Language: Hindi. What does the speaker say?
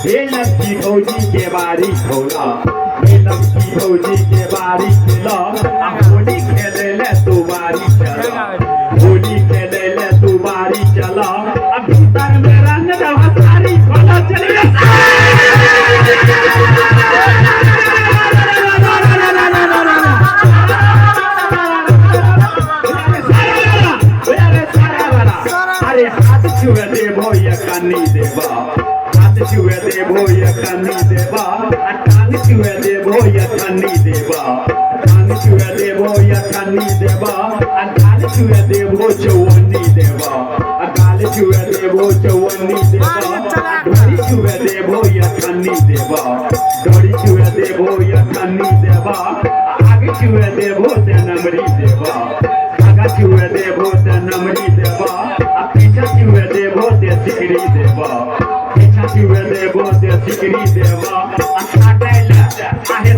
हे लक्की भौजी के बारी खोला हे लक्की भौजी के बारी खोला होली खेले ले तू बारी चला होली खेले ले तू बारी चला अब भीतर में रंग दवा सारी खोला चलिए अरे हाथ छुए दे भैया कानी देवा हाथ छुए दे भैया कानी देवा टांग छुए दे भैया कानी देवा टांग छुए दे भैया कानी देवा गाल छुए दे भो चौवन्नी देवा गाल छुए दे भो चौवन्नी देवा डोरी छुए दे भैया कानी देवा डोरी छुए दे भैया कानी देवा आगे छुए दे भो नमरी देवा आगे छुए दे भो नमरी देवा पीछा छुए दे भो सिकरी देवा पीछा छुए दे भो सिकरी देवा आहे